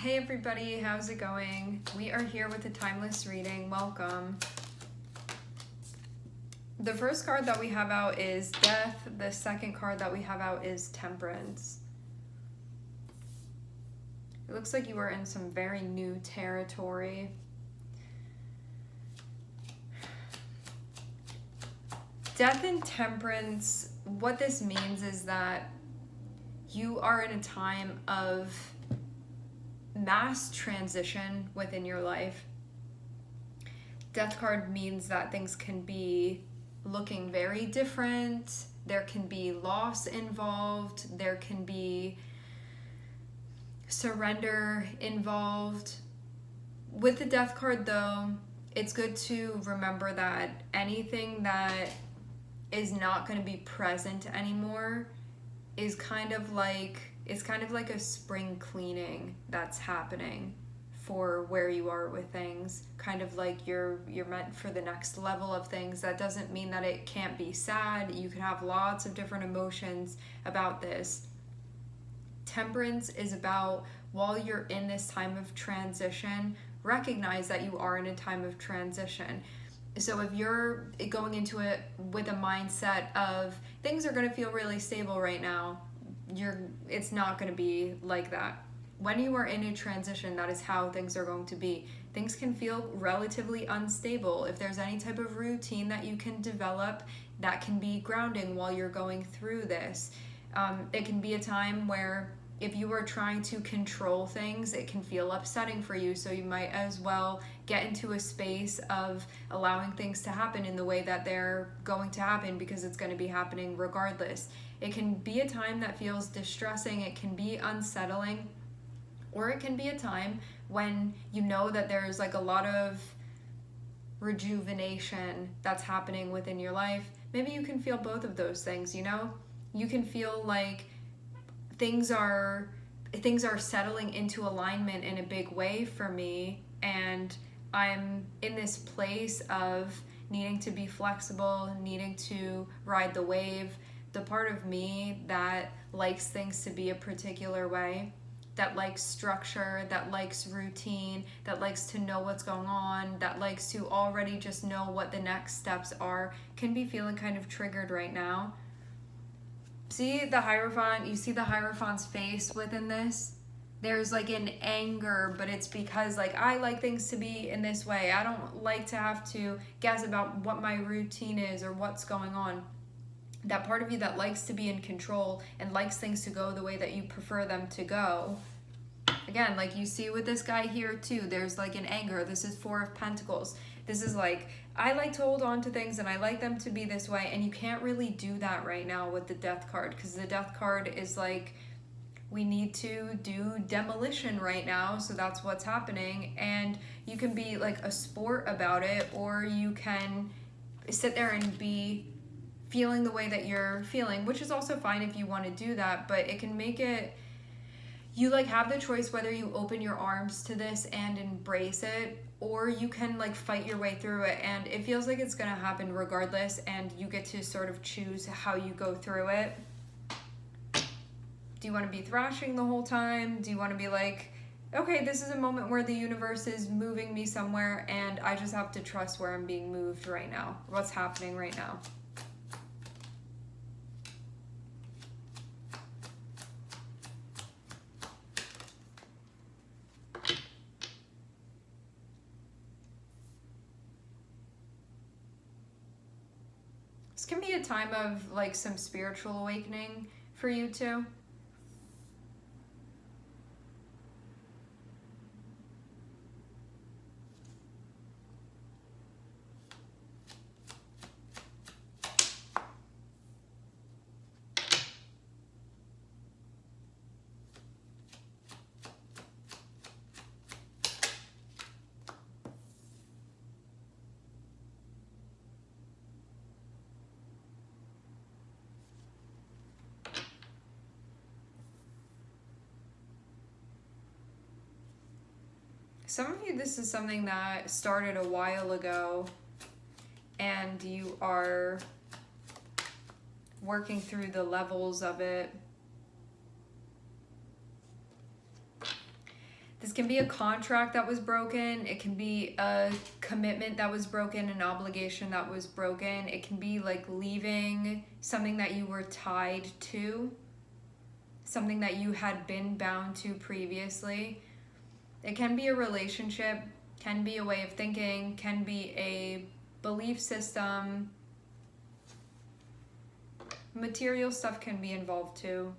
Hey everybody, how's it going? We are here with a timeless reading. Welcome. The first card that we have out is Death. The second card that we have out is Temperance. It looks like you are in some very new territory. Death and Temperance, what this means is that you are in a time of mass transition within your life. Death card means that things can be looking very different. There can be loss involved. There can be surrender involved. With the Death card though, it's good to remember that anything that is not going to be present anymore is kind of like a spring cleaning that's happening for where you are with things. Kind of like you're meant for the next level of things. That doesn't mean that it can't be sad. You can have lots of different emotions about this. Temperance is about, while you're in this time of transition, recognize that you are in a time of transition. So if you're going into it with a mindset of things are going to feel really stable right now, it's not going to be like that. When you are in a transition, that is how things are going to be. Things can feel relatively unstable. If there's any type of routine that you can develop, that can be grounding while you're going through this. It can be a time where if you are trying to control things, it can feel upsetting for you. So you might as well get into a space of allowing things to happen in the way that they're going to happen, because it's going to be happening regardless. It can be a time that feels distressing. It can be unsettling. Or it can be a time when you know that there's like a lot of rejuvenation that's happening within your life. Maybe you can feel both of those things, you know? You can feel like things are settling into alignment in a big way for me, and I'm in this place of needing to be flexible, needing to ride the wave. The part of me that likes things to be a particular way, that likes structure, that likes routine, that likes to know what's going on, that likes to already just know what the next steps are, can be feeling kind of triggered right now. See the Hierophant? You see the Hierophant's face within this? There's like an anger, but it's because like I like things to be in this way. I don't like to have to guess about what my routine is or what's going on. That part of you that likes to be in control and likes things to go the way that you prefer them to go. Again, like you see with this guy here too, there's like an anger. This is Four of Pentacles. This is like, I like to hold on to things and I like them to be this way, and you can't really do that right now with the Death card, because the Death card is like, we need to do demolition right now, so that's what's happening. And you can be like a sport about it, or you can sit there and be feeling the way that you're feeling, which is also fine if you want to do that, but it can make it, you like have the choice whether you open your arms to this and embrace it, or you can like fight your way through it, and it feels like it's going to happen regardless, and you get to sort of choose how you go through it. Do you want to be thrashing the whole time? Do you want to be like, okay, this is a moment where the universe is moving me somewhere and I just have to trust where I'm being moved right now, what's happening right now? This can be a time of like some spiritual awakening for you too. Some of you, this is something that started a while ago and you are working through the levels of it. This can be a contract that was broken. It can be a commitment that was broken, an obligation that was broken. It can be like leaving something that you were tied to, something that you had been bound to previously. It can be a relationship, can be a way of thinking, can be a belief system. Material stuff can be involved too.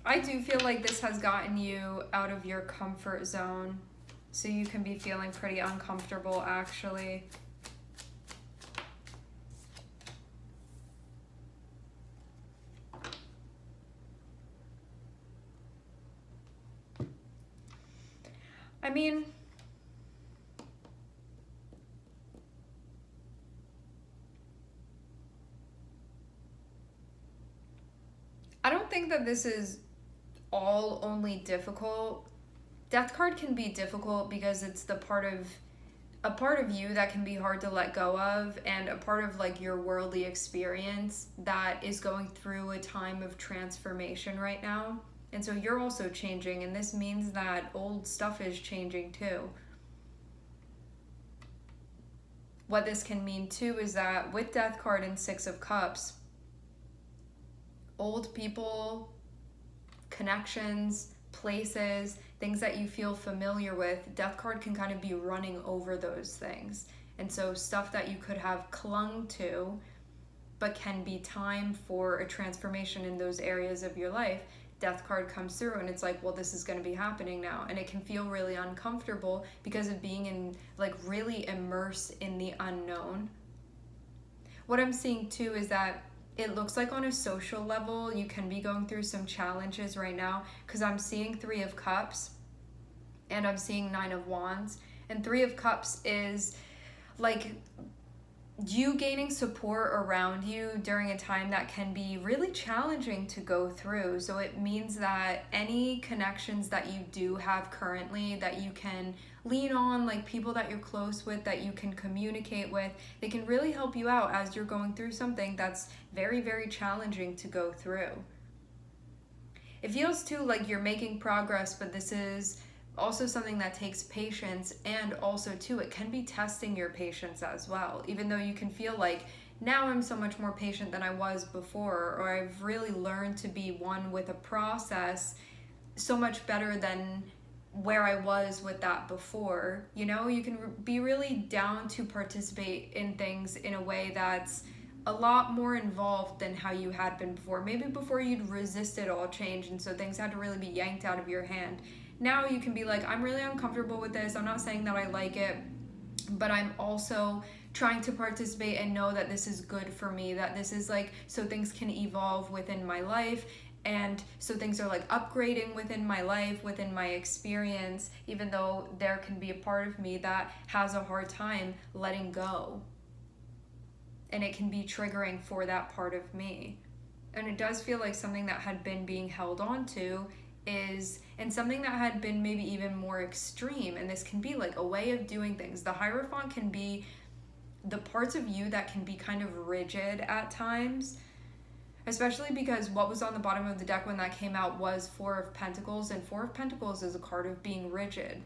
I do feel like this has gotten you out of your comfort zone, so you can be feeling pretty uncomfortable actually. I mean, I don't think that this is all only difficult. Death card can be difficult because it's a part of you that can be hard to let go of, and a part of like your worldly experience that is going through a time of transformation right now. And so you're also changing, and this means that old stuff is changing too. What this can mean too is that with Death card and Six of Cups, old people, connections, places, things that you feel familiar with, Death card can kind of be running over those things. And so stuff that you could have clung to, but can be time for a transformation in those areas of your life, Death card comes through and it's like, well, this is going to be happening now. And it can feel really uncomfortable because of being in, like, really immersed in the unknown. What I'm seeing too is that it looks like on a social level, you can be going through some challenges right now, because I'm seeing Three of Cups and I'm seeing Nine of Wands. And Three of Cups is like you gaining support around you during a time that can be really challenging to go through. So it means that any connections that you do have currently that you can lean on, like people that you're close with, that you can communicate with, they can really help you out as you're going through something that's very, very challenging to go through. It feels too like you're making progress, but this is also something that takes patience, and also too, it can be testing your patience as well. Even though you can feel like, now I'm so much more patient than I was before, or I've really learned to be one with a process so much better than where I was with that before. You know, you can be really down to participate in things in a way that's a lot more involved than how you had been before. Maybe before you'd resisted all change, and so things had to really be yanked out of your hand. Now you can be like, I'm really uncomfortable with this. I'm not saying that I like it, but I'm also trying to participate and know that this is good for me, that this is like, so things can evolve within my life, and so things are like upgrading within my life, within my experience, even though there can be a part of me that has a hard time letting go. And it can be triggering for that part of me. And it does feel like something that had been being held on to is, and something that had been maybe even more extreme, and this can be like a way of doing things. The Hierophant can be the parts of you that can be kind of rigid at times, especially because what was on the bottom of the deck when that came out was Four of Pentacles, and Four of Pentacles is a card of being rigid.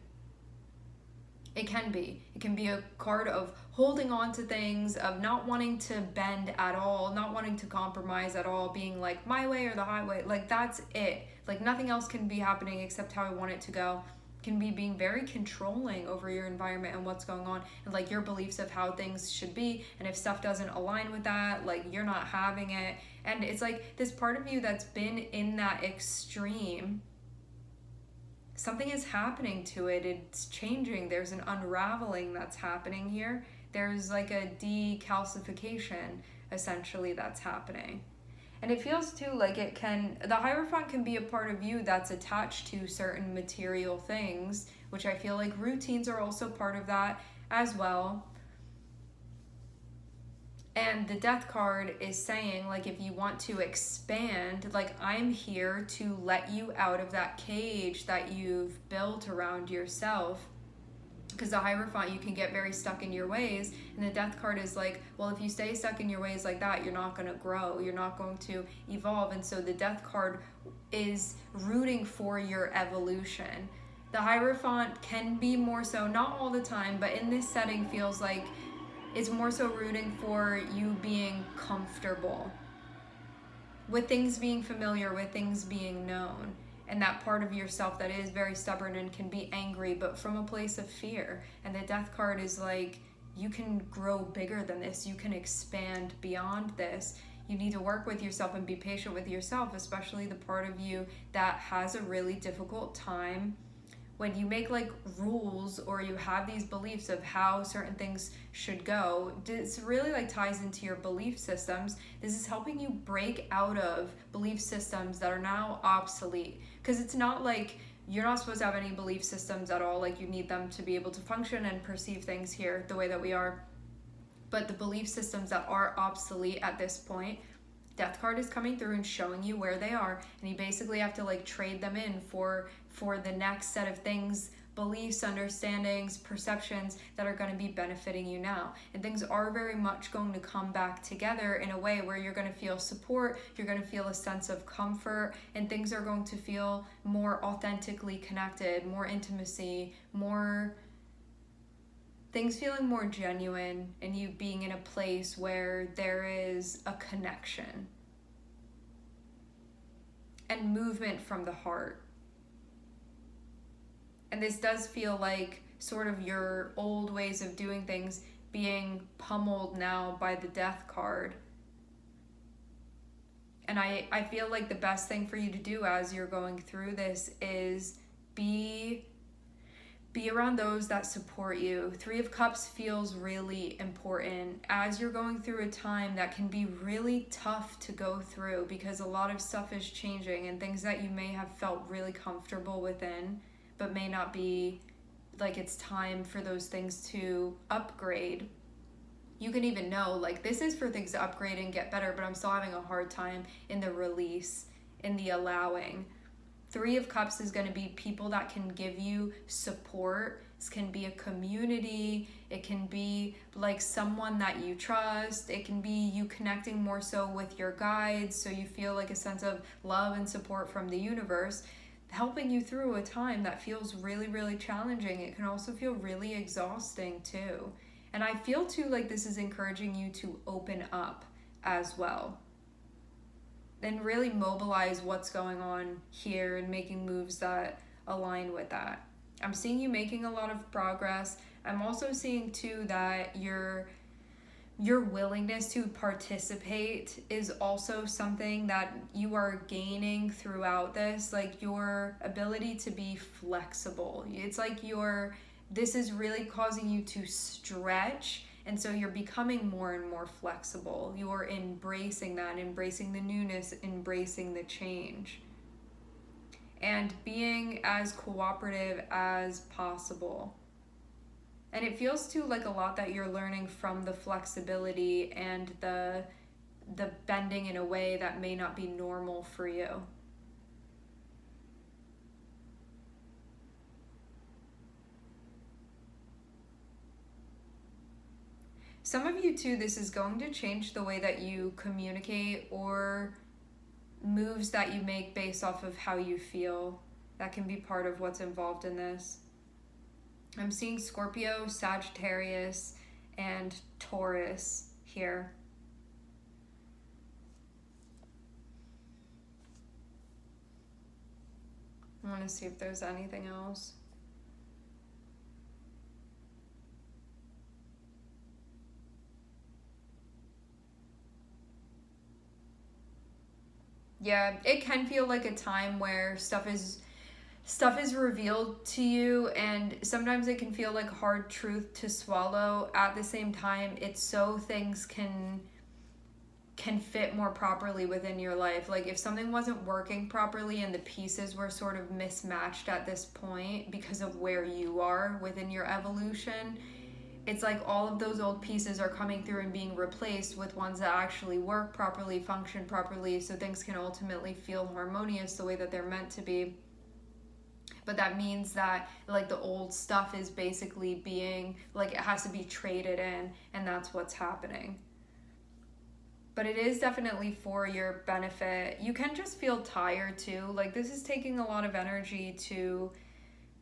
It can be a card of holding on to things, of not wanting to bend at all, not wanting to compromise at all, being like my way or the highway, like that's it. Like nothing else can be happening except how I want it to go. It can be being very controlling over your environment and what's going on, and like your beliefs of how things should be, and if stuff doesn't align with that, like you're not having it. And it's like this part of you that's been in that extreme, something is happening to it. It's changing. There's an unraveling that's happening here. There's like a decalcification essentially that's happening. And it feels too like the Hierophant can be a part of you that's attached to certain material things, which I feel like routines are also part of that as well. And the Death card is saying, like, if you want to expand, like, I'm here to let you out of that cage that you've built around yourself. Because the Hierophant, you can get very stuck in your ways, and the Death card is like, well, if you stay stuck in your ways like that, you're not going to grow, you're not going to evolve. And so the Death card is rooting for your evolution. The Hierophant can be more so, not all the time, but in this setting feels like it's more so rooting for you being comfortable with things being familiar, with things being known. And that part of yourself that is very stubborn and can be angry, but from a place of fear. And the Death card is like, you can grow bigger than this. You can expand beyond this. You need to work with yourself and be patient with yourself, especially the part of you that has a really difficult time when you make like rules or you have these beliefs of how certain things should go. This really like ties into your belief systems. This is helping you break out of belief systems that are now obsolete, because it's not like you're not supposed to have any belief systems at all. Like, you need them to be able to function and perceive things here the way that we are. But the belief systems that are obsolete at this point, Death card is coming through and showing you where they are, and you basically have to like trade them in for the next set of things, beliefs, understandings, perceptions that are going to be benefiting you now. And things are very much going to come back together in a way where you're going to feel support, you're going to feel a sense of comfort, and things are going to feel more authentically connected, more intimacy, more things feeling more genuine, and you being in a place where there is a connection and movement from the heart. And this does feel like sort of your old ways of doing things being pummeled now by the Death card. And I feel like the best thing for you to do as you're going through this is be around those that support you. Three of Cups feels really important as you're going through a time that can be really tough to go through, because a lot of stuff is changing and things that you may have felt really comfortable within, but may not be like it's time for those things to upgrade. You can even know, like, this is for things to upgrade and get better, but I'm still having a hard time in the release, in the allowing. Three of Cups is going to be people that can give you support. This can be a community. It can be like someone that you trust. It can be you connecting more so with your guides, so you feel like a sense of love and support from the universe, helping you through a time that feels really, really challenging. It can also feel really exhausting too. And I feel too like this is encouraging you to open up as well and really mobilize what's going on here and making moves that align with that. I'm seeing you making a lot of progress. I'm also seeing too that your willingness to participate is also something that you are gaining throughout this, like your ability to be flexible. It's like this is really causing you to stretch, and so you're becoming more and more flexible. You're embracing that, embracing the newness, embracing the change, and being as cooperative as possible. And it feels too like a lot that you're learning from the flexibility and the bending in a way that may not be normal for you. Some of you too, this is going to change the way that you communicate or moves that you make based off of how you feel. That can be part of what's involved in this. I'm seeing Scorpio, Sagittarius, and Taurus here. I want to see if there's anything else. Yeah, it can feel like a time where stuff is revealed to you, and sometimes it can feel like hard truth to swallow. At the same time, it's so things can fit more properly within your life. Like if something wasn't working properly and the pieces were sort of mismatched at this point because of where you are within your evolution, it's like all of those old pieces are coming through and being replaced with ones that actually work properly, function properly, so things can ultimately feel harmonious the way that they're meant to be. But that means that like the old stuff is basically being like, it has to be traded in, and that's what's happening. But it is definitely for your benefit. You can just feel tired too. Like this is taking a lot of energy to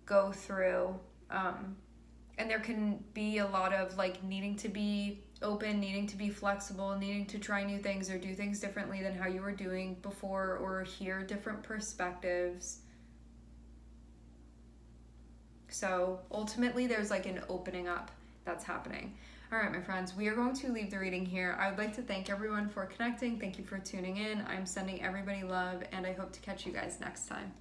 go through. And there can be a lot of like needing to be open, needing to be flexible, needing to try new things or do things differently than how you were doing before, or hear different perspectives. So ultimately there's like an opening up that's happening. All right, my friends, we are going to leave the reading here. I would like to thank everyone for connecting. Thank you for tuning in. I'm sending everybody love, and I hope to catch you guys next time.